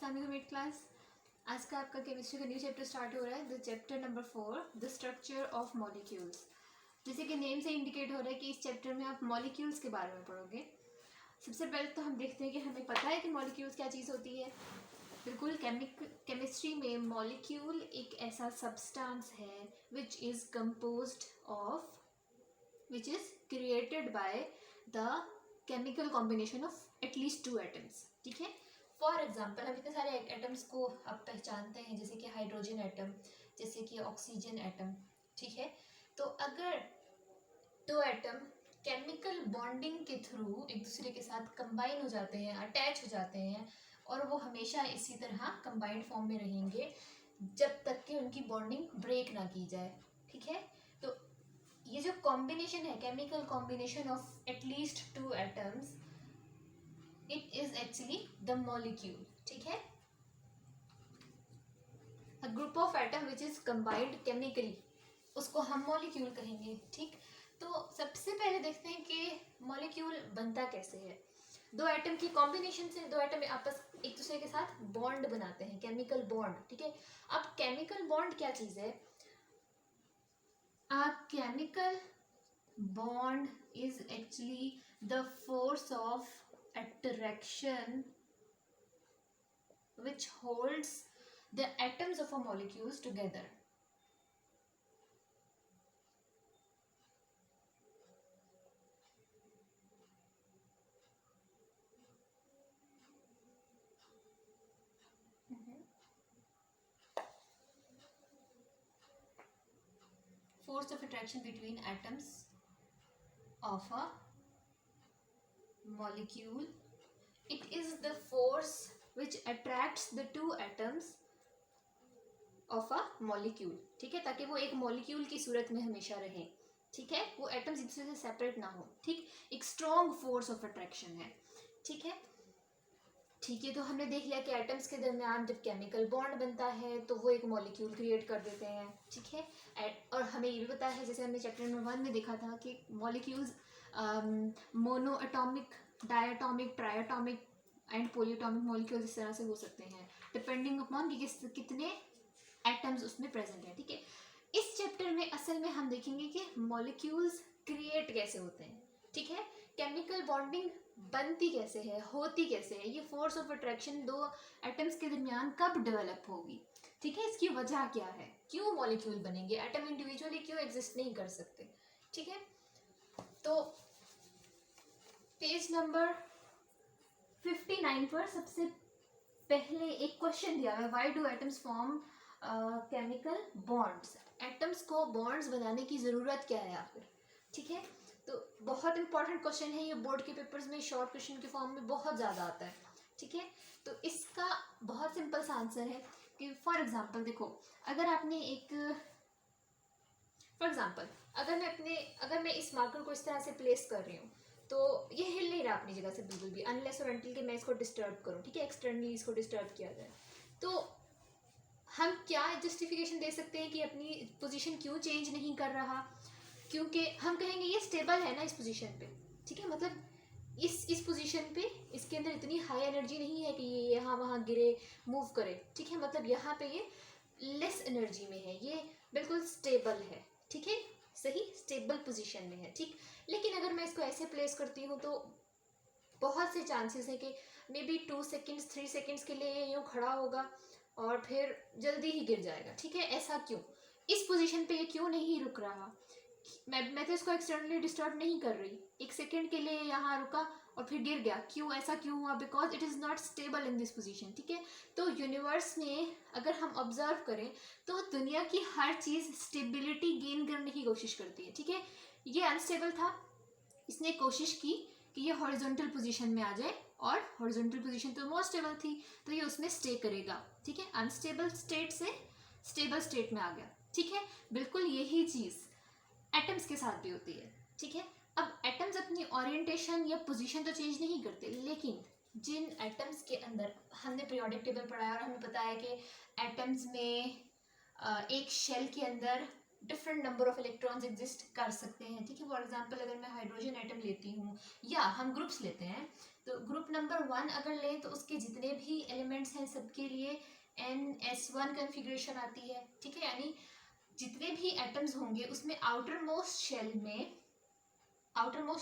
अस्सलाम वालेकुम eight class. आज का आपका केमिस्ट्री का न्यू चैप्टर स्टार्ट हो रहा है, the chapter number 4, the structure of molecules. जैसे कि नेम से इंडिकेट हो रहा है कि इस चैप्टर में आप मॉलिक्यूल्स के बारे में पढ़ोगे। सबसे पहले तो हम देखते हैं कि हमें पता है कि मॉलिक्यूल्स क्या चीज़ होती है। बिल्कुल, केमिस्ट्री में मॉलिक्यूल एक ऐसा सब्सटेंस है which is composed of, which is created by the chemical combination of at least 2 atoms. ठीक है, फॉर एग्जाम्पल हम इतने सारे एटम्स को अब पहचानते हैं, जैसे कि हाइड्रोजन एटम, जैसे कि ऑक्सीजन एटम। ठीक है, तो अगर 2 एटम केमिकल बॉन्डिंग के थ्रू एक दूसरे के साथ कंबाइन हो जाते हैं, अटैच हो जाते हैं, और वो हमेशा इसी तरह कंबाइंड फॉर्म में रहेंगे जब तक कि उनकी बॉन्डिंग ब्रेक ना की जाए। ठीक है, तो ये जो कॉम्बिनेशन है, chemical combination of at least 2 atoms, it is actually the molecule. ठीक है, a group of atom which is combined chemically, उसको हम मॉलिक्यूल कहेंगे। ठीक, तो सबसे पहले देखते हैं कि मॉलिक्यूल बनता कैसे है। 2 एटम की कॉम्बिनेशन से 2 एटम आपस एक दूसरे के साथ बॉन्ड बनाते हैं, केमिकल बॉन्ड। ठीक है, अब केमिकल बॉन्ड क्या चीज है? A chemical bond is actually the force of attraction which holds the atoms of a molecules together. Force of attraction between atoms of a molecule. It is the force which attracts the 2 atoms of a molecule. ठीक है, ताकि वो एक molecule की सूरत में हमेशा रहें। ठीक है, वो एटम्स एक दूसरे से सेपरेट ना हो। ठीक, एक स्ट्रॉन्ग फोर्स ऑफ अट्रैक्शन है। ठीक है, ठीक है, तो हमने देख लिया कि एटम्स के दरमियान जब केमिकल बॉन्ड बनता है तो वो एक मॉलिक्यूल क्रिएट कर देते हैं। ठीक है, और हमें ये भी पता है, जैसे हमने चैप्टर नंबर 1 में देखा था, कि molecules mono atomic, diatomic, triatomic and polyatomic molecules इस तरह से हो सकते हैं, डिपेंडिंग अपॉन कि कितने एटम्स उसमें प्रेजेंट है। ठीक है, इस चैप्टर में असल में हम देखेंगे कि मॉलिक्यूल्स क्रिएट कैसे होते हैं। ठीक है, केमिकल बॉन्डिंग बनती कैसे है, होती कैसे है, ये फोर्स ऑफ अट्रैक्शन 2 एटम्स के दरमियान कब डेवलप होगी। ठीक है, इसकी वजह क्या है, क्यों मॉलिक्यूल बनेंगे, एटम इंडिविजुअली क्यों एग्जिस्ट नहीं कर सकते। ठीक है, तो पेज नंबर 59 पर सबसे पहले एक क्वेश्चन दिया है, why do atoms form chemical bonds. Atoms को बॉन्ड्स बनाने की ज़रूरत क्या है आखिर। ठीक है, तो बहुत इंपॉर्टेंट क्वेश्चन है ये, बोर्ड के पेपर्स में शॉर्ट क्वेश्चन के फॉर्म में बहुत ज़्यादा आता है। ठीक है, तो इसका बहुत सिंपल सा आंसर है कि फॉर एग्जांपल देखो, अगर आपने एक फॉर एग्जांपल अगर मैं इस मार्कर को इस तरह से प्लेस कर रही हूँ, तो ये हिल नहीं रहा अपनी जगह से बिल्कुल भी, अनलेस और अनटिल कि मैं इसको डिस्टर्ब करूँ। ठीक है, एक्सटर्नली इसको डिस्टर्ब किया जाए, तो हम क्या जस्टिफिकेशन दे सकते हैं कि अपनी पोजीशन क्यों चेंज नहीं कर रहा, क्योंकि हम कहेंगे ये स्टेबल है ना इस पोजीशन पे। ठीक है, मतलब इस पोजीशन पे इसके अंदर इतनी हाई एनर्जी नहीं है कि ये यहाँ वहाँ गिरे, मूव करे। ठीक है, मतलब यहाँ पे ये लेस एनर्जी में है, ये बिल्कुल स्टेबल है। ठीक है, सही स्टेबल पोजीशन में है। ठीक, लेकिन अगर मैं इसको ऐसे प्लेस करती हूँ तो बहुत से चांसेस है कि मे बी 2 सेकेंड्स 3 सेकेंड्स के लिए ये यूँ खड़ा होगा और फिर जल्दी ही गिर जाएगा। ठीक है, ऐसा क्यों, इस पोजीशन पे ये क्यों नहीं रुक रहा। मैं तो इसको एक्सटर्नली डिस्टर्ब नहीं कर रही, 1 सेकेंड के लिए यहाँ रुका और फिर गिर गया, क्यों, ऐसा क्यों हुआ, because it is not stable in this position. ठीक है, तो यूनिवर्स में अगर हम ऑब्जर्व करें तो दुनिया की हर चीज़ स्टेबिलिटी गेन करने की कोशिश करती है। ठीक है, ये अनस्टेबल था, इसने कोशिश की कि ये हॉरिजॉन्टल पोजीशन में आ जाए, और हॉरिजॉन्टल पोजीशन तो मोस्ट स्टेबल थी, तो ये उसमें स्टे करेगा। ठीक है, अनस्टेबल स्टेट से स्टेबल स्टेट में आ गया। ठीक है, बिल्कुल यही चीज़ एटम्स के साथ भी होती है। ठीक है, अब एटम्स अपनी ओरिएंटेशन या पोजीशन तो चेंज नहीं करते, लेकिन जिन एटम्स के अंदर हमने पीरियोडिक टेबल पढ़ा है और हमें पता है कि एटम्स में एक शेल के अंदर different number of electrons exist कर सकते हैं। ठीक है, फॉर एग्जांपल अगर मैं हाइड्रोजन एटम लेती हूँ, या हम ग्रुप्स लेते हैं, तो ग्रुप नंबर 1 अगर लें तो उसके जितने भी एलिमेंट्स हैं सबके लिए NS1 कन्फिग्रेशन आती है, ठीक है। यानी जितने भी एटम्स होंगे उसमें आउटर मोस्ट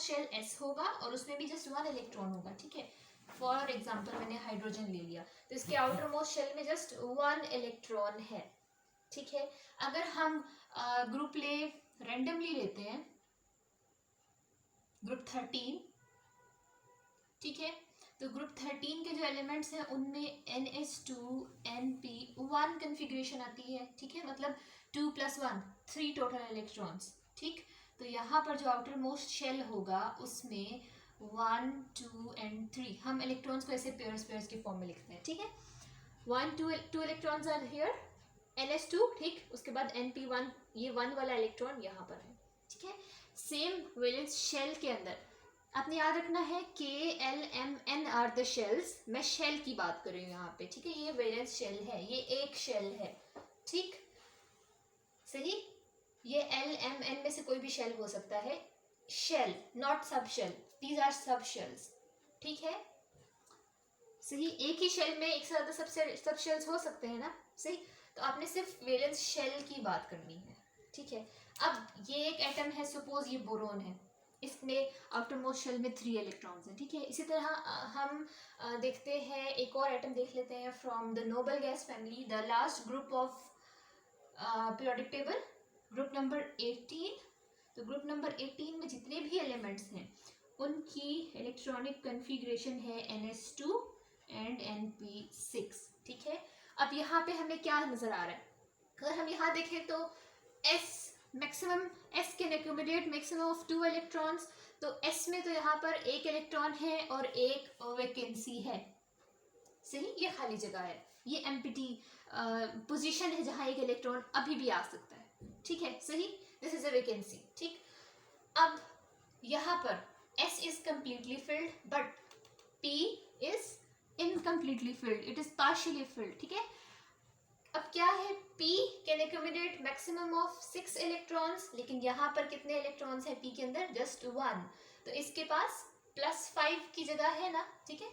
शेल S होगा और उसमें भी जस्ट 1 इलेक्ट्रॉन होगा, ठीक है। फॉर एग्जाम्पल मैंने हाइड्रोजन ले लिया तो इसके आउटर मोस्ट शेल में जस्ट 1 इलेक्ट्रॉन है, ठीक है। अगर हम ग्रुप रैंडमली लेते हैं ग्रुप 13, ठीक है, तो ग्रुप 13 के जो एलिमेंट्स हैं उनमें NS2 NP1 कन्फिग्रेशन आती है, ठीक है। मतलब 2 + 1 3 टोटल इलेक्ट्रॉन्स, ठीक। तो यहाँ पर जो आउटर मोस्ट शेल होगा उसमें 1 2 and 3 हम इलेक्ट्रॉन्स को ऐसे पेयर्स के फॉर्म में लिखते हैं, ठीक है। 1 2 इलेक्ट्रॉन्स आर हियर NS2, ठीक। उसके बाद NP1, ये 1 वाला इलेक्ट्रॉन यहाँ पर है, ठीक है। सेम वैलेंस शेल के अंदर आपने याद रखना है KLMN आर द शेल्स। मैं शेल की बात कर रही हूँ यहाँ पे, ठीक है। ये वैलेंस शेल है, ये एक शेल है, ठीक, सही। ये LMN में से कोई भी शेल हो सकता है, shell not sub shell, these are sub shells, ठीक है, सही। एक ही शेल में एक से ज्यादा सब शेल्स हो सकते हैं ना, सही। तो आपने सिर्फ वैलेंस शेल की बात करनी है, ठीक है। अब ये एक एटम है, सपोज ये बोरोन है, इसमें आउटर मोस्ट शेल में 3 इलेक्ट्रॉन्स हैं, ठीक है। इसी तरह हम देखते हैं एक और एटम देख लेते हैं from the noble gas family, the last group of periodic table, group number 18। तो ग्रुप नंबर 18 में जितने भी एलिमेंट्स हैं उनकी इलेक्ट्रॉनिक कन्फिग्रेशन है NS2 and NP6, ठीक है। अब यहाँ पे हमें क्या नजर आ रहा है, अगर हम यहाँ देखें तो S can accumulate maximum of 2 electrons. तो S में तो यहाँ पर एक इलेक्ट्रॉन है और एक वैकेंसी है, सही। ये खाली जगह है, ये एम्प्टी पोजीशन है जहाँ एक इलेक्ट्रॉन अभी भी आ सकता है, ठीक है, सही। दिस इज अ वैकेंसी, ठीक। अब यहाँ पर S is completely filled but P is incompletely field, it is partially field, ठीक है। अब क्या है, P can accumulate maximum of 6 electrons, लेकिन यहाँ पर कितने इलेक्ट्रॉन्स हैं P के अंदर, जस्ट 1। तो इसके पास +5 की जगह है ना, ठीक है।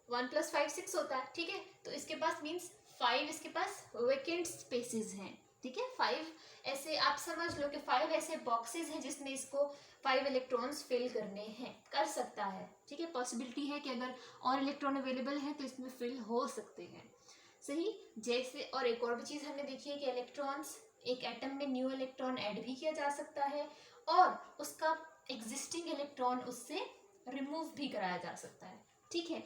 1 + 5 6 होता है, ठीक है। तो इसके पास मीन्स 5 इसके पास वेकेंट स्पेसेस हैं, ठीक है। 5 ऐसे आप समझ लो कि 5 ऐसे बॉक्सेस हैं जिसमें इसको 5 इलेक्ट्रॉन्स फिल करने हैं, कर सकता है, ठीक है। पॉसिबिलिटी है कि अगर और इलेक्ट्रॉन अवेलेबल है तो इसमें फिल हो सकते हैं, सही। जैसे और एक और भी चीज़ हमने देखी है कि इलेक्ट्रॉन्स, एक एटम में न्यू इलेक्ट्रॉन ऐड भी किया जा सकता है और उसका एग्जिस्टिंग इलेक्ट्रॉन उससे रिमूव भी कराया जा सकता है, ठीक है।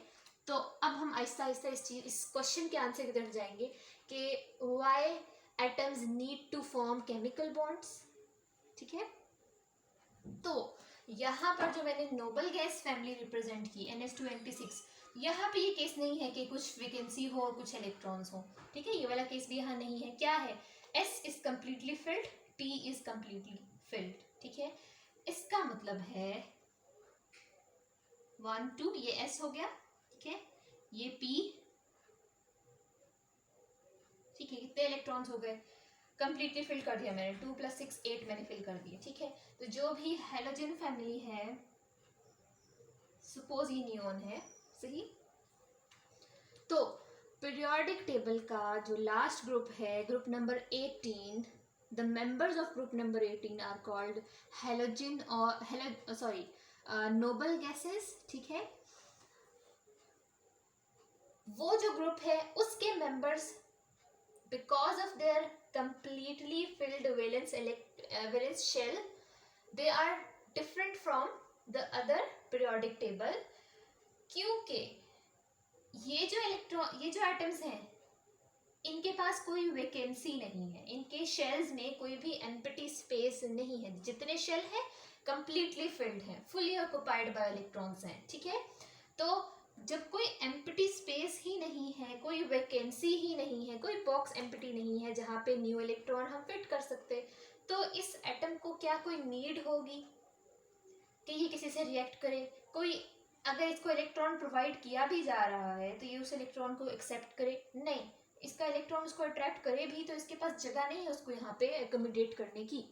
तो अब हम आहिस्ता आहिस्ता इस क्वेश्चन के आंसर की तरफ जाएंगे कि why atoms need to form chemical bonds, ठीक है। तो यहाँ पर जो मैंने नोबल गैस फैमिली रिप्रेजेंट की NS2 NP6, यहाँ पे ये केस नहीं है कि कुछ वैकेंसी हो और कुछ इलेक्ट्रॉन्स हो, ठीक है। ये वाला केस भी यहाँ नहीं है। क्या है, S is completely field, P is completely field, ठीक है। इसका मतलब है 1 2 ये S हो गया, ठीक है, ये P, ठीक है। कितने इलेक्ट्रॉन्स हो गए, कंप्लीटली फिल कर दिया मैंने, 2 + 6 8 मैंने फिल कर दिया, ठीक है। तो जो भी हैलोजन फैमिली है, सपोज ये नियोन है, सही। तो पीरियोडिक टेबल का जो लास्ट ग्रुप है, group number 18, the members of group number 18 are called halogen और नोबल गैसेस, ठीक है। वो जो ग्रुप है उसके members because of their completely filled valence shell, they are different from the other periodic table, क्योंकि ये जो एटम्स हैं इनके पास कोई वैकेंसी नहीं है, इनके शेल्स में कोई भी एम्प्टी स्पेस नहीं है, जितने शेल है कंप्लीटली फिल्ड है, फुली ऑक्युपाइड बाय इलेक्ट्रॉन्स हैं, ठीक है। तो जब कोई एम्प्टी स्पेस ही नहीं है, कोई वैकेंसी ही नहीं है, कोई बॉक्स एम्प्टी नहीं है जहाँ पे न्यू इलेक्ट्रॉन हम फिट कर सकते, तो इस एटम को क्या कोई नीड होगी कि ये किसी से रिएक्ट करे। कोई अगर इसको इलेक्ट्रॉन प्रोवाइड किया भी जा रहा है तो ये उस इलेक्ट्रॉन को एक्सेप्ट करे, नहीं। इसका इलेक्ट्रॉन उसको अट्रैक्ट करे भी तो इसके पास जगह नहीं है उसको यहाँ पे एकोमोडेट करने की,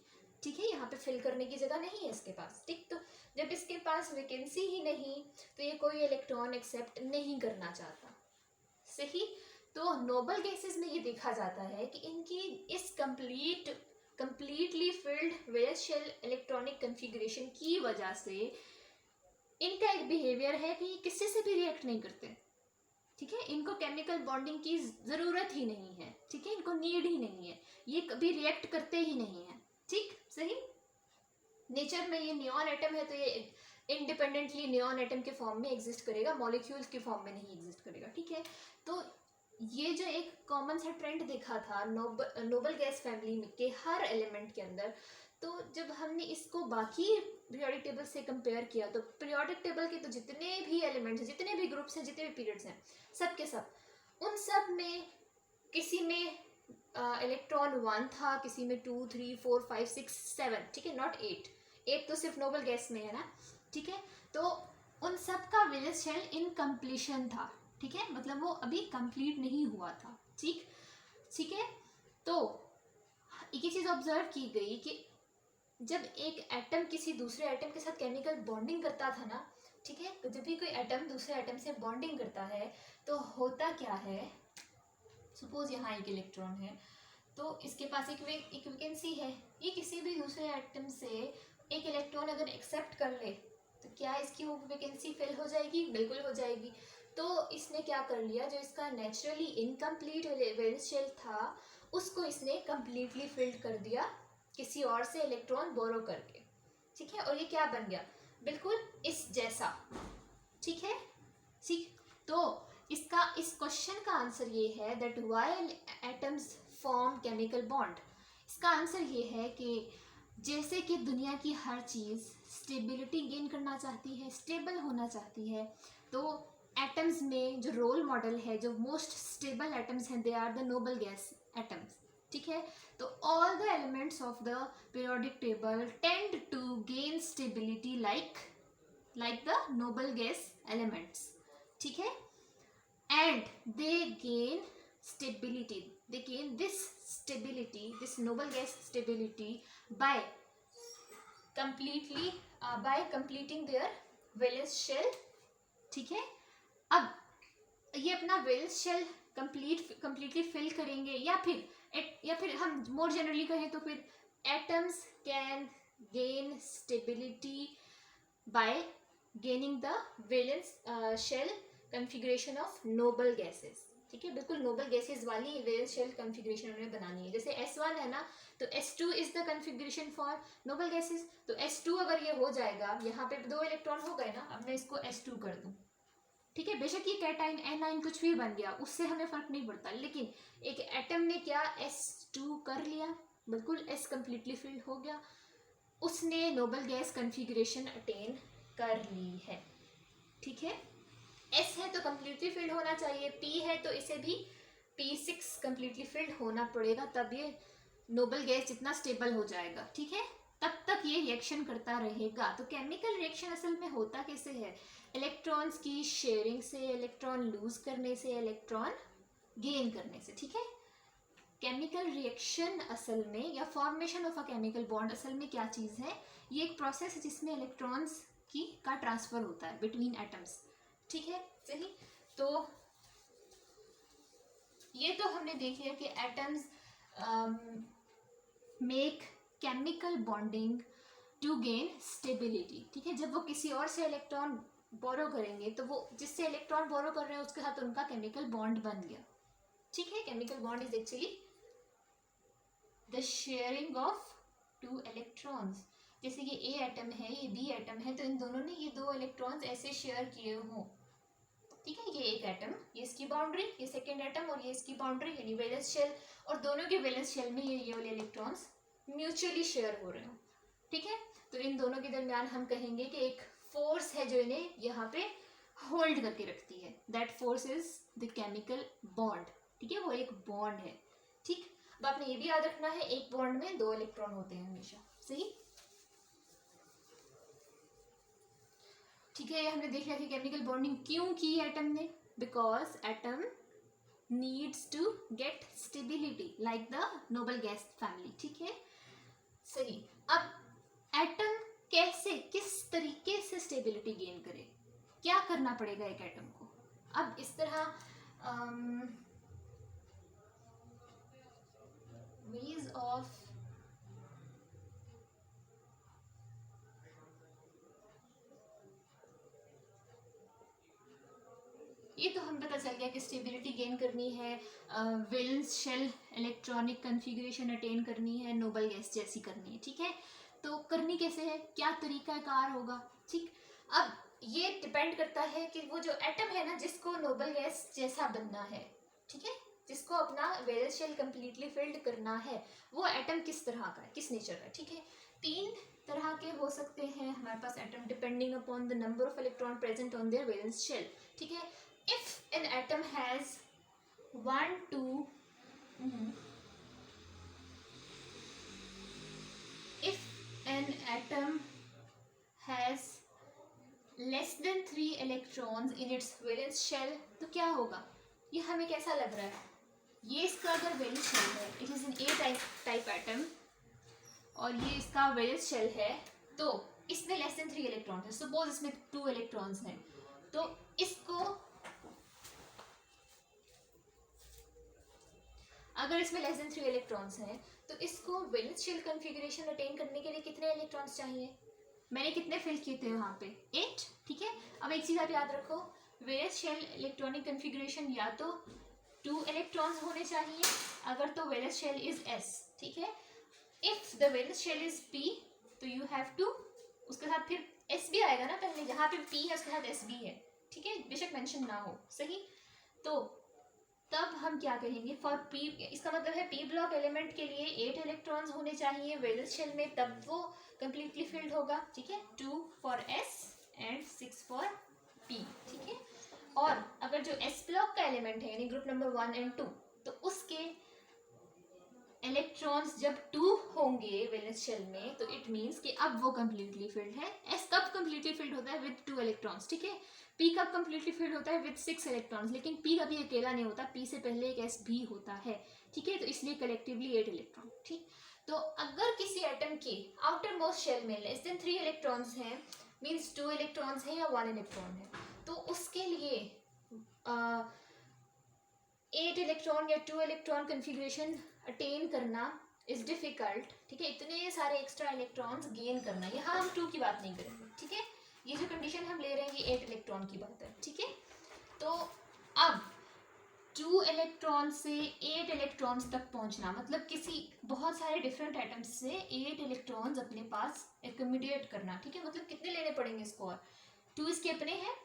ठीक है। यहाँ पे फिल करने की जगह नहीं है इसके पास, ठीक। तो जब इसके पास वैकेंसी ही नहीं तो ये कोई इलेक्ट्रॉन एक्सेप्ट नहीं करना चाहता। सही। तो नोबल गैसेस में ये देखा जाता है कि इनकी इस completely filled valence shell electronic configuration की वजह से इनका एक बिहेवियर है कि ये किसी से भी रिएक्ट नहीं करते। ठीक है, इनको केमिकल बॉन्डिंग की ज़रूरत ही नहीं है। ठीक है, इनको नीड ही नहीं है, ये कभी रिएक्ट करते ही नहीं है। ठीक, सही। नेचर में ये नियॉन एटम है तो ये इंडिपेंडेंटली नियॉन एटम के फॉर्म में एग्जिस्ट करेगा, मॉलिक्यूल्स के फॉर्म में नहीं एग्जिस्ट करेगा। ठीक है, तो ये जो एक कॉमन सा ट्रेंड देखा था नोबल गैस फैमिली के हर एलिमेंट के अंदर, तो जब हमने इसको बाकी पीरियोडिक टेबल से कंपेयर किया तो पीरियोडिक टेबल के तो जितने भी एलिमेंट्स हैं, जितने भी ग्रुप्स हैं, जितने भी पीरियड्स हैं, सब के सब, उन सब में किसी में इलेक्ट्रॉन 1 था, किसी में 2 3 4 5 6 7। ठीक है, नॉट 8। 8 तो सिर्फ नोबल गैस में है ना। ठीक है, तो उन सब का वैलेंस शेल इनकम्प्लीशन था। ठीक है, मतलब वो अभी कंप्लीट नहीं हुआ था। ठीक, ठीक है। तो एक ही चीज़ ऑब्जर्व की गई कि जब एक एटम किसी दूसरे एटम के साथ केमिकल बॉन्डिंग करता था ना, ठीक है, तो जब भी कोई एटम दूसरे एटम से बॉन्डिंग करता है तो होता क्या है, सपोज यहाँ एक इलेक्ट्रॉन है तो इसके पास एक वैकेंसी है, ये किसी भी दूसरे एटम से एक इलेक्ट्रॉन अगर एक्सेप्ट कर ले तो क्या इसकी वो वैकेंसी फिल हो जाएगी? बिल्कुल हो जाएगी। तो इसने क्या कर लिया, जो इसका नेचुरली इनकम्प्लीट वैलेंस शेल था उसको इसने कम्प्लीटली फिल्ड कर दिया किसी और से इलेक्ट्रॉन बोरो करके। ठीक है, और ये क्या बन गया? बिल्कुल इस जैसा। ठीक है, ठीक। तो इस क्वेश्चन का आंसर ये है that why atoms form chemical bond. इसका आंसर ये है कि जैसे कि दुनिया की हर चीज़ स्टेबिलिटी गेन करना चाहती है, स्टेबल होना चाहती है, तो एटम्स में जो रोल मॉडल है, जो मोस्ट स्टेबल एटम्स हैं, they are the noble gas atoms. ठीक है, तो all the elements of the periodic table tend to gain stability like the noble gas elements. ठीक है, and they gain stability, they gain this stability, this noble gas stability by completing their valence shell। ठीक है, अब ये अपना valence shell completely fill करेंगे, या फिर हम मोर जनरली कहें तो फिर atoms can gain stability by gaining the valence shell configuration of noble gases. ठीक है, बिल्कुल नोबल गैसेस वाली वैलेंस शेल कॉन्फ़िगरेशन उन्हें बनानी है। जैसे S1 है ना, तो S2 is the configuration for noble gases. तो S2 अगर ये हो जाएगा, यहाँ पे 2 इलेक्ट्रॉन हो गए ना, अब मैं इसको S2 कर दूँ। ठीक है, बेशक ये कैटाइन एनाइन कुछ भी बन गया, उससे हमें फर्क नहीं पड़ता, लेकिन एक एटम ने क्या S2 कर लिया, बिल्कुल S कंप्लीटली फिल्ड हो गया, उसने नोबल गैस कॉन्फ़िगरेशन अटेन कर ली है। ठीक है, S है तो कंप्लीटली फिल्ड होना चाहिए, P है तो इसे भी P6 कंप्लीटली फिल्ड होना पड़ेगा, तब ये नोबल गैस जितना स्टेबल हो जाएगा। ठीक है, तब तक ये रिएक्शन करता रहेगा। तो केमिकल रिएक्शन असल में होता कैसे है? इलेक्ट्रॉन्स की शेयरिंग से, इलेक्ट्रॉन लूज करने से, इलेक्ट्रॉन गेन करने से। ठीक है, केमिकल रिएक्शन असल में, या formation of a chemical bond असल में क्या चीज़ है? ये एक प्रोसेस है जिसमें इलेक्ट्रॉन्स का ट्रांसफर होता है बिटवीन एटम्स। ठीक है, सही। तो ये तो हमने देख लिया कि atoms make chemical bonding to gain stability. ठीक है, जब वो किसी और से इलेक्ट्रॉन बोरो करेंगे तो वो जिससे इलेक्ट्रॉन बोरो कर रहे हैं उसके साथ उनका केमिकल बॉन्ड बन गया। ठीक है, chemical bond is actually the sharing of 2 electrons. जैसे ये A एटम है, ये B एटम है, तो इन दोनों ने ये 2 इलेक्ट्रॉन्स ऐसे शेयर किए हों। ठीक है, ये एक एटम, ये इसकी बाउंड्री, ये सेकेंड एटम, और ये इसकी बाउंड्री यानी वैलेंस शेल, और दोनों के वैलेंस शेल में ये वाले इलेक्ट्रॉन्स म्यूचुअली शेयर हो रहे हो। ठीक है, तो इन दोनों के दरमियान हम कहेंगे कि एक फोर्स है जो इन्हें यहाँ पे होल्ड करके रखती है, that force is the chemical bond. ठीक है, वो एक बॉन्ड है। ठीक, अब आपने ये भी याद रखना है, एक बॉन्ड में 2 इलेक्ट्रॉन होते हैं हमेशा। सही, ठीक है, हमने देख लिया कि केमिकल बॉन्डिंग क्यों की एटम ने, because atom needs to get stability like the noble gas family. ठीक है, सही। अब एटम कैसे, किस तरीके से स्टेबिलिटी गेन करे, क्या करना पड़ेगा एक एटम को। अब इस तरह ways of ये तो हम पता चल गया कि स्टेबिलिटी गेन करनी है, valence shell electronic configuration attain करनी है, नोबल गैस जैसी करनी है, ठीक है। तो करनी कैसे है, क्या तरीका कार होगा, ठीक। अब ये डिपेंड करता है कि वो जो एटम है ना जिसको नोबल गैस जैसा बनना है, ठीक है, जिसको अपना वेलेंस शेल कंप्लीटली फिल्ड करना है, वो एटम किस तरह का है, किस नेचर का है, ठीक है। 3 तरह के हो सकते हैं हमारे पास atom, depending upon the number of electron present on their valence shell, ठीक है। If an atom has 1, 2, if an atom has less than 3 electrons in its valence shell, तो क्या होगा, ये हमें कैसा लग रहा है, ये इसका अगर वैलेंस शेल है, it is an A type atom, और ये इसका वैलेंस शेल है, तो इसमें लेस देन 3 इलेक्ट्रॉन है, सपोज इसमें 2 इलेक्ट्रॉन्स हैं, तो इसको अगर इसमें लेस देन 3 इलेक्ट्रॉन्स हैं तो इसको वैलेंस शेल कॉन्फ़िगरेशन अटेन करने के लिए कितने इलेक्ट्रॉन्स चाहिए, मैंने कितने फिल किए थे वहाँ पे 8, ठीक है। अब एक चीज़ आप याद रखो, वैलेंस शेल इलेक्ट्रॉनिक कॉन्फ़िगरेशन या तो 2 इलेक्ट्रॉन्स होने चाहिए, अगर तो वैलेंस शेल इज s, ठीक है। If the valence shell is p तो यू हैव टू, उसके साथ फिर s भी आएगा ना, पहले जहाँ पे p है उसके साथ s भी है, ठीक है, बेशक मेंशन ना हो, सही। तो तब हम क्या कहेंगे, फॉर p, इसका मतलब है p ब्लॉक एलिमेंट के लिए 8 इलेक्ट्रॉन्स होने चाहिए वैलेंस शेल में, तब वो कंप्लीटली फिल्ड होगा, ठीक है। 2 for s and 6 for p, ठीक है। और अगर जो s ब्लॉक का एलिमेंट है यानी ग्रुप नंबर 1 एंड 2, तो उसके इलेक्ट्रॉन्स जब 2 होंगे वैलेंस शेल में, तो इट मीन्स कि अब वो कंप्लीटली फिल्ड है। s कब कंप्लीटली फिल्ड होता है, विद 2 इलेक्ट्रॉन्स, ठीक है। p कब कंप्लीटली फिल्ड होता है, विद 6 इलेक्ट्रॉन्स, लेकिन p कभी अकेला नहीं होता, p से पहले एक s भी होता है, ठीक है, तो इसलिए कलेक्टिवली 8 इलेक्ट्रॉन, ठीक। तो अगर किसी एटम के आउटर मोस्ट शेल में लेस देन 3 इलेक्ट्रॉन्स हैं, मीन्स 2 इलेक्ट्रॉन्स हैं या 1 इलेक्ट्रॉन है, तो उसके लिए 8 इलेक्ट्रॉन या 2 इलेक्ट्रॉन कन्फिग्रेशन अटेन करना इज डिफिकल्ट, ठीक है, इतने सारे एक्स्ट्रा इलेक्ट्रॉन्स गेन करना, यहाँ हम 2 की बात नहीं करेंगे, ठीक है, ये जो कंडीशन हम ले रहे हैं ये 8 इलेक्ट्रॉन की बात है, ठीक है। तो अब 2 इलेक्ट्रॉन से 8 इलेक्ट्रॉन्स तक पहुंचना, मतलब किसी बहुत सारे डिफरेंट एटम्स से 8 इलेक्ट्रॉन्स अपने पास एक्यूमुलेट करना, ठीक है, मतलब कितने लेने पड़ेंगे इसको, और 2 इसके अपने हैं,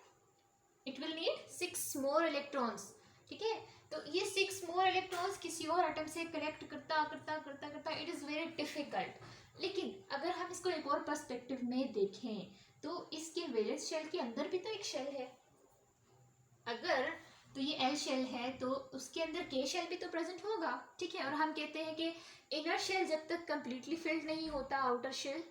it will need 6 more electrons, ठीक है। तो ये 6 मोर इलेक्ट्रॉन्स किसी और एटम से कलेक्ट करता करता करता करता इट इज़ वेरी डिफिकल्ट। लेकिन अगर हम इसको एक और पर्सपेक्टिव में देखें तो इसके वैलेंस शेल के अंदर भी तो एक शेल है, अगर तो ये एल शेल है तो उसके अंदर के शेल भी तो प्रेजेंट होगा, ठीक है। और हम कहते हैं कि इनर शेल जब तक कंप्लीटली फिल्ड नहीं होता आउटर शेल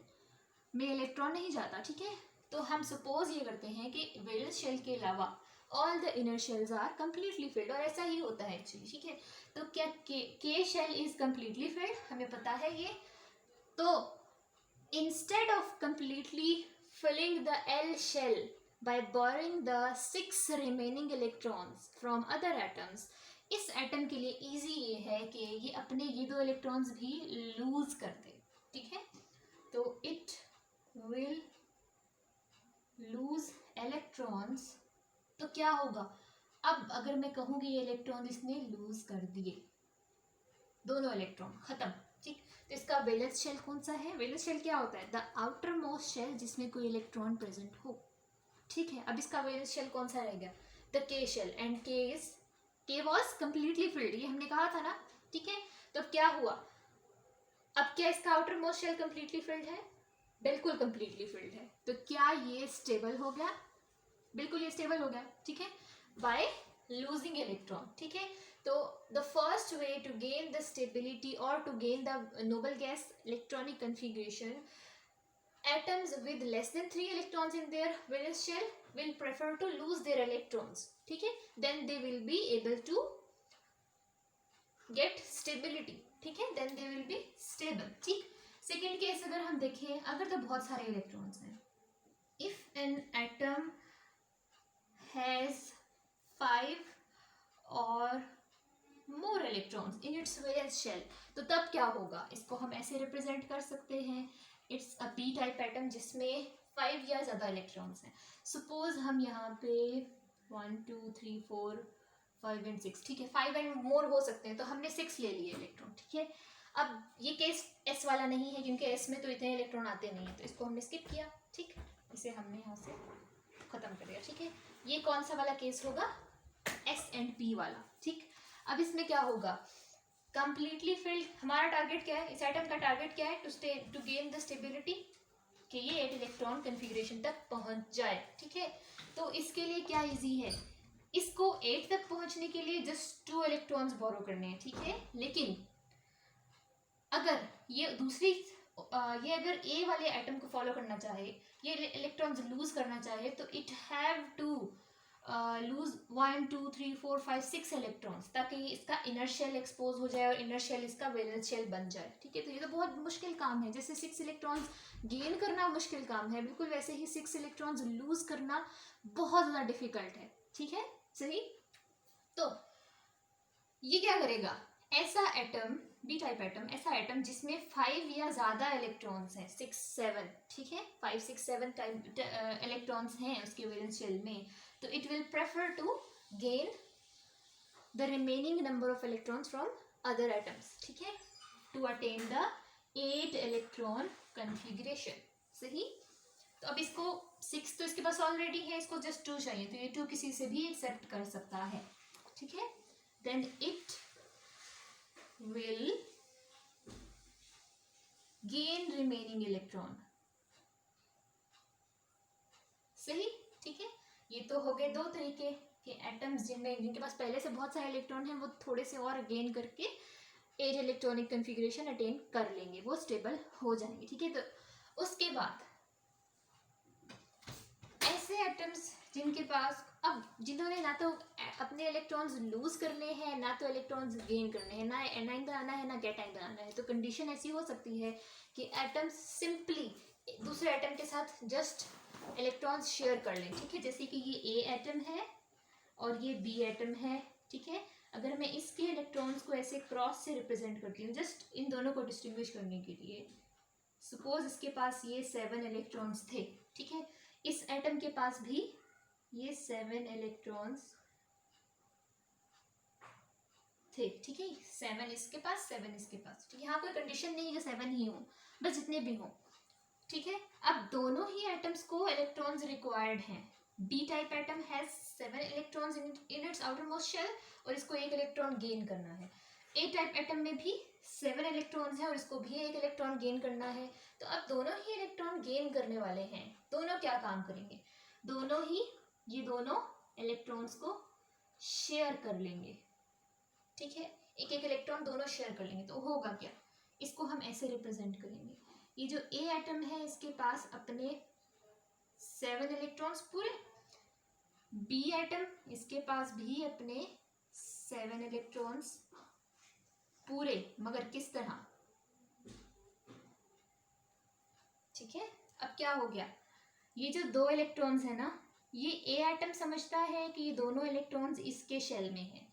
में इलेक्ट्रॉन नहीं जाता, ठीक है। तो हम सपोज ये करते हैं कि वैलेंस शेल के अलावा all the inner shells are completely filled, और ऐसा ही होता है एक्चुअली, ठीक है। तो क्या के शेल इज कंप्लीटली फिल्ड, हमें पता है ये। तो instead of completely filling the L shell by borrowing the 6 remaining electrons from other atoms, इस एटम के लिए इजी ये है कि ये अपने ये 2 इलेक्ट्रॉन्स भी लूज कर दे, ठीक है। तो इट विल लूज इलेक्ट्रॉन्स, तो क्या होगा, अब अगर मैं कहूँ कि ये इलेक्ट्रॉन इसने लूज कर दिए, दोनों इलेक्ट्रॉन खत्म, ठीक। तो इसका वैलेंस शेल कौन सा है, वैलेंस शेल क्या होता है, द आउटर मोस्ट शेल जिसमें कोई इलेक्ट्रॉन प्रेजेंट हो, ठीक है। अब इसका वैलेंस शेल कौन सा रहेगा, द के शेल, एंड के वाज कंप्लीटली फिल्ड, ये हमने कहा था ना, ठीक है। तो अब क्या हुआ, अब क्या इसका outermost shell completely filled है, बिल्कुल कंप्लीटली फिल्ड है। तो क्या ये स्टेबल हो गया, बिल्कुल ये स्टेबल हो गया, ठीक है, बाय लूजिंग इलेक्ट्रॉन, ठीक है। तो the first way to gain the stability or to gain the noble gas electronic configuration, atoms with less than 3 electrons in their valence shell will prefer to lose their electrons, ठीक है, then they will be able to get stability, ठीक है, then they will be stable, ठीक। Second case अगर हम देखें, अगर तो बहुत सारे इलेक्ट्रॉन्स हैं, इफ एन एटम हैज 5 और more electrons in its valence shell, तो तब क्या होगा, इसको हम ऐसे रिप्रेजेंट कर सकते हैं, it's a P type atom जिसमें 5 या ज़्यादा इलेक्ट्रॉन्स हैं। सपोज हम यहाँ पे 1 2 3 4 5 एंड 6, ठीक है, 5 एंड मोर हो सकते हैं, तो हमने 6 ले लिए इलेक्ट्रॉन, ठीक है। अब ये केस एस वाला नहीं है क्योंकि एस में तो इतने इलेक्ट्रॉन आते नहीं है, तो इसको हमने स्किप किया, ठीक, इसे हमने यहाँ से खत्म कर दिया, ठीक है। ये कौन सा वाला केस होगा, एस एंड पी वाला, ठीक। अब इसमें क्या होगा, कंप्लीटली फिल्ड, हमारा टारगेट क्या है, इस एटम का टारगेट क्या है, टू गेन द स्टेबिलिटी, कि ये 8 इलेक्ट्रॉन कन्फिग्रेशन तक पहुंच जाए, ठीक है। तो इसके लिए क्या इजी है, इसको 8 तक पहुंचने के लिए जस्ट 2 इलेक्ट्रॉन्स बोरो करने हैं, ठीक है। लेकिन अगर ये दूसरी ये अगर ए वाले एटम को फॉलो करना चाहे, ये इलेक्ट्रॉन्स लूज करना चाहे, तो it have to lose 1 2 3 4 5 6 electrons, ताकि इसका इनर शेल एक्सपोज हो जाए और इनर शेल इसका वैलेंस शेल बन जाए, ठीक है। तो ये तो बहुत मुश्किल काम है, जैसे 6 इलेक्ट्रॉन्स गेन करना मुश्किल काम है, बिल्कुल वैसे ही 6 इलेक्ट्रॉन्स लूज करना बहुत ज़्यादा डिफिकल्ट है, ठीक है, सही। तो ये क्या करेगा, ऐसा एटम, बी टाइप एटम, ऐसा एटम जिसमें 5 या ज़्यादा इलेक्ट्रॉन्स हैं, 6 7, ठीक है, 5 6 7 टाइप इलेक्ट्रॉन्स हैं उसके वैलेंस शेल में, तो it will prefer to gain the remaining number of electrons from other atoms, ठीक है, to attain the 8 electron configuration, सही। तो अब इसको 6 तो इसके पास ऑलरेडी है, इसको जस्ट 2 चाहिए, तो ये 2 किसी से भी एक्सेप्ट कर सकता है, ठीक है। Then it will gain remaining electron, सही, ठीक है। ये तो हो गए दो तरीके के एटम्स जिनके पास पहले से बहुत सारे इलेक्ट्रॉन हैं, वो थोड़े से और गेन करके 8 इलेक्ट्रॉनिक कन्फिग्रेशन अटेन कर लेंगे, वो स्टेबल हो जाएंगे, ठीक है। तो उसके बाद ऐसे एटम्स जिनके पास, अब जिन्होंने ना तो अपने इलेक्ट्रॉन्स लूज करने हैं, ना तो इलेक्ट्रॉन्स गेन करने हैं, ना एनाइन बनाना है, ना कैटाइन बनाना है, तो कंडीशन ऐसी हो सकती है कि एटम्स सिंपली दूसरे एटम के साथ जस्ट इलेक्ट्रॉन्स शेयर कर लें, ठीक है। जैसे कि ये ए एटम है और ये बी एटम है, ठीक है। अगर मैं इसके इलेक्ट्रॉन्स को ऐसे क्रॉस से रिप्रेजेंट करती हूँ, जस्ट इन दोनों को डिस्टिंग्विश करने के लिए, सपोज इसके पास ये 7 इलेक्ट्रॉन्स थे, ठीक है, इस एटम के पास भी ये 7 इलेक्ट्रॉन्स थे, ठीक है, 7 इसके पास 7 इसके पास, ठीक है। यहाँ कोई कंडीशन नहीं है कि 7 ही हो, बस जितने भी हो, ठीक है। अब दोनों ही एटम्स को इलेक्ट्रॉन्स रिक्वायर्ड हैं, B type atom has 7 electrons in its outermost shell और इसको 1 इलेक्ट्रॉन गेन करना है। ए टाइप एटम में भी 7 इलेक्ट्रॉन्स हैं और इसको भी 1 इलेक्ट्रॉन गेन करना है। तो अब दोनों ही इलेक्ट्रॉन गेन करने वाले हैं, दोनों क्या काम करेंगे, दोनों ही ये दोनों इलेक्ट्रॉन्स को शेयर कर लेंगे, ठीक है, एक एक इलेक्ट्रॉन दोनों शेयर कर लेंगे। तो होगा क्या, इसको हम ऐसे रिप्रेजेंट करेंगे, ये जो ए एटम है इसके पास अपने 7 इलेक्ट्रॉन्स पूरे, बी एटम इसके पास भी अपने 7 इलेक्ट्रॉन्स पूरे, मगर किस तरह, ठीक है। अब क्या हो गया, ये जो 2 इलेक्ट्रॉन्स है ना, ये ए एटम समझता है कि ये दोनों इलेक्ट्रॉन्स इसके शेल में है,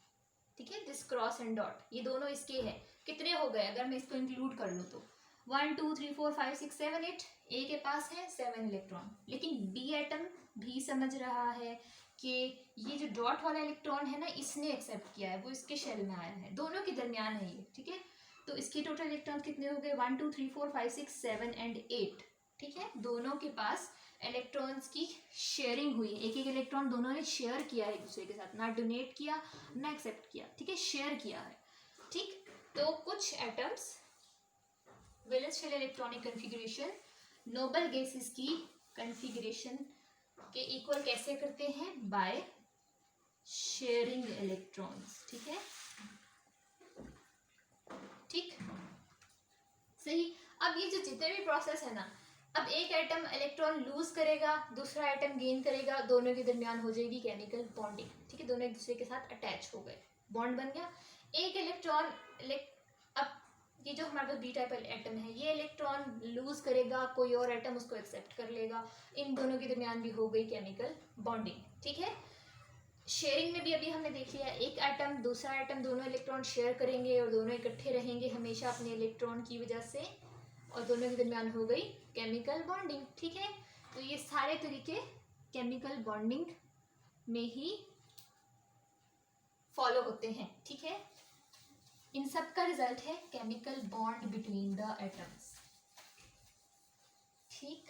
ठीक है, दिस क्रॉस एंड डॉट, ये दोनों इसके हैं। कितने हो गए अगर मैं इसको इंक्लूड कर लूँ तो 1 2 3 4 5 6 7 8, ए के पास है 7 इलेक्ट्रॉन, लेकिन बी एटम भी समझ रहा है कि ये जो डॉट वाला इलेक्ट्रॉन है ना, इसने एक्सेप्ट किया है, वो इसके शेल में आया है, दोनों के दरमियान है ये, ठीक है। तो इसके टोटल इलेक्ट्रॉन कितने हो गए, 1 2 3 4 5 6 7 एंड 8, ठीक है। दोनों के पास इलेक्ट्रॉन्स की शेयरिंग हुई है, एक एक इलेक्ट्रॉन दोनों ने शेयर किया है एक दूसरे के साथ, ना डोनेट किया ना एक्सेप्ट किया, ठीक है, शेयर किया है, ठीक। तो कुछ atoms valence shell electronic configuration noble gases की कन्फिग्रेशन के इक्वल कैसे करते हैं, बाय शेयरिंग इलेक्ट्रॉन्स, ठीक है, ठीक, सही। अब ये जो जितने भी प्रोसेस है ना, अब एक एटम इलेक्ट्रॉन लूज करेगा, दूसरा एटम गेन करेगा, दोनों के दरमियान हो जाएगी केमिकल बॉन्डिंग, ठीक है, दोनों एक दूसरे के साथ अटैच हो गए, बॉन्ड बन गया। एक इलेक्ट्रॉन अब ये जो हमारे पास बी टाइप एटम है, ये इलेक्ट्रॉन लूज करेगा, कोई और एटम उसको एक्सेप्ट कर लेगा, इन दोनों के दरमियान भी हो गई केमिकल बॉन्डिंग। ठीक है, शेयरिंग में भी अभी हमने देख लिया, एक एटम दूसरा एटम दोनों इलेक्ट्रॉन शेयर करेंगे और दोनों इकट्ठे रहेंगे हमेशा अपने इलेक्ट्रॉन की वजह से, और दोनों के दरमियान हो गई केमिकल बॉन्डिंग। ठीक है, तो ये सारे तरीके केमिकल बॉन्डिंग में ही फॉलो होते हैं। ठीक है, इन सब का रिजल्ट है chemical bond between the atoms. ठीक,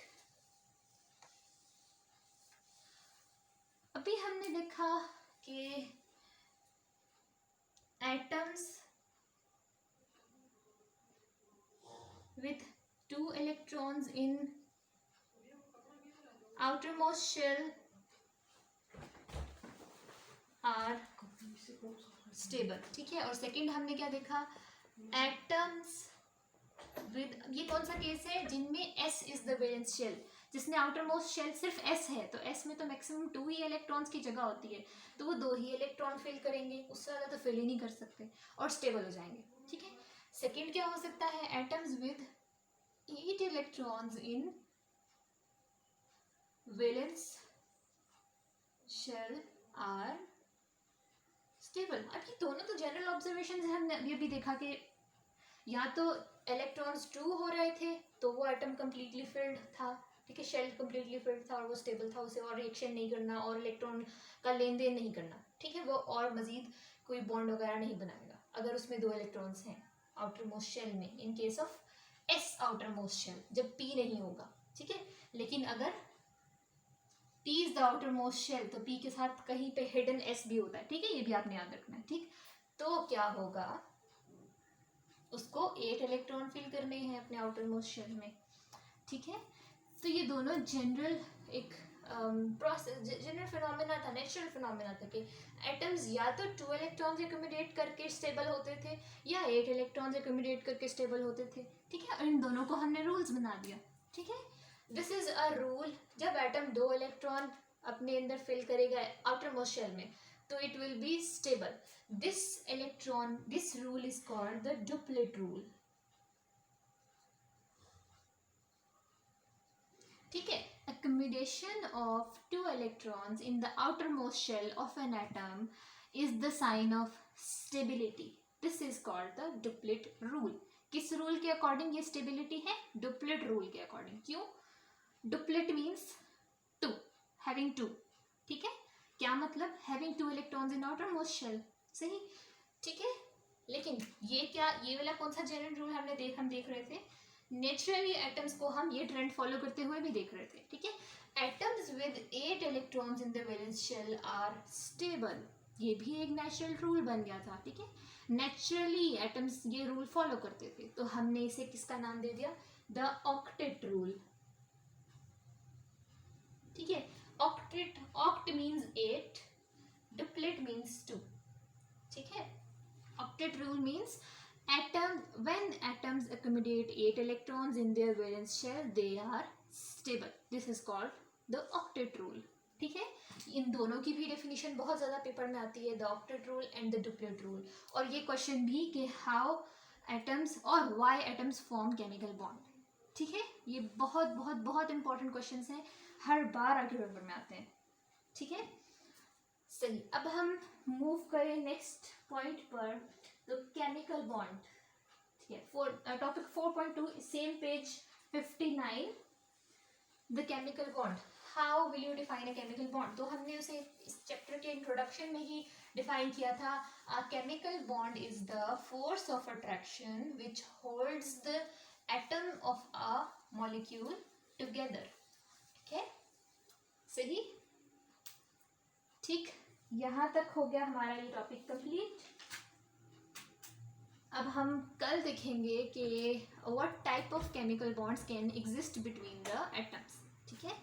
अभी हमने देखा कि atoms with 2 electrons in outermost shell are stable। ठीक है, और सेकंड हमने क्या देखा, एटम्स विद, ये कौन सा केस है जिनमें S is the valence shell, जिसमें आउटर मोस्ट शेल सिर्फ S है, तो S में तो मैक्सिमम 2 ही इलेक्ट्रॉन्स की जगह होती है, तो वो 2 ही इलेक्ट्रॉन फिल करेंगे, उससे ज़्यादा तो फिल ही नहीं कर सकते और स्टेबल हो जाएंगे। ठीक है, सेकेंड क्या हो सकता है, atoms with 8 electrons in valence shell are stable। अब ये दोनों तो जनरल ऑब्जर्वेशन है, हमने अभी अभी देखा कि या तो इलेक्ट्रॉन्स 2 हो रहे थे तो वो एटम कम्प्लीटली फिल्ड था, ठीक है, शेल कम्प्लीटली फिल्ड था और वो स्टेबल था, उसे और रिएक्शन नहीं करना और इलेक्ट्रॉन का लेन देन नहीं करना। ठीक है, वो और मजीद कोई बॉन्ड वगैरह नहीं बनाएगा अगर उसमें 2 इलेक्ट्रॉन्स हैं आउटर मोस्ट शेल में, in case of S outermost shell, जब P नहीं होगा। ठीक है, लेकिन अगर P is the outermost shell तो P के साथ कहीं पे हिडन S भी होता है। ठीक है, ये भी आपने याद रखना है। ठीक, तो क्या होगा, उसको 8 इलेक्ट्रॉन फिल करने हैं अपने आउटर मोस्ट शेल में। ठीक है, तो ये दोनों जनरल एक प्रोसेस, जनरल फिनोमेना था, नेचुरल फिनोमेना था कि एटम्स या तो 2 इलेक्ट्रॉन्स एक्यूमुलेट करके स्टेबल होते थे या 8 इलेक्ट्रॉन्स एक्यूमुलेट करके स्टेबल होते थे। ठीक है, और इन दोनों को हमने रूल्स बना दिया। ठीक है, दिस इज अ रूल, जब एटम 2 इलेक्ट्रॉन अपने अंदर फिल करेगा आउटर मोस्ट शेल में तो it will be stable. This rule is called the duplet rule. ठीक है, accumulation of 2 electrons in the outermost shell of an atom is the sign of stability. This is called the duplet rule. किस rule के according ये stability है, duplet rule के according. क्यों, duplet means 2, having 2। ठीक है, क्या मतलब, having 2 electrons in outermost shell, सही। ठीक है, लेकिन ये क्या, ये वाला कौन सा जनरल रूल हम देख रहे थे, नेचुरली एटम्स को हम ये ट्रेंड फॉलो करते हुए भी देख रहे थे। ठीक है, atoms with 8 electrons in the valence shell are stable, ये भी एक नेचुरल रूल बन गया था। ठीक है, नेचुरली एटम्स ये रूल फॉलो करते थे, तो हमने इसे किसका नाम दे दिया, द ऑक्टेट रूल। ठीक है, octet, oct means 8, duplet means 2। ठीक है, octet rule means when atoms accumulate 8 electrons in their valence shell they are stable. This is called the octet rule। ठीक है, इन दोनों की भी डेफिनेशन बहुत ज़्यादा पेपर में आती है, the octet rule and the duplet rule. और ये क्वेश्चन भी कि हाउ एटम्स और why atoms form chemical bond. ठीक है, ये बहुत बहुत बहुत इंपॉर्टेंट क्वेश्चन हैं, हर बार आगे पेपर में आते हैं। ठीक है, सही, अब हम मूव करें नेक्स्ट पॉइंट पर, तो केमिकल बॉन्ड। ठीक है, topic 4.2, same page 59, the chemical bond, how will you define a chemical bond. तो हमने उसे इस चैप्टर के इंट्रोडक्शन में ही डिफाइन किया था, a chemical bond is the force of attraction which holds the atom of a molecule together. ठीक है, सही। ठीक, यहाँ तक हो गया हमारा ये टॉपिक कंप्लीट। अब हम कल देखेंगे कि what type of chemical bonds can exist between the atoms. ठीक है।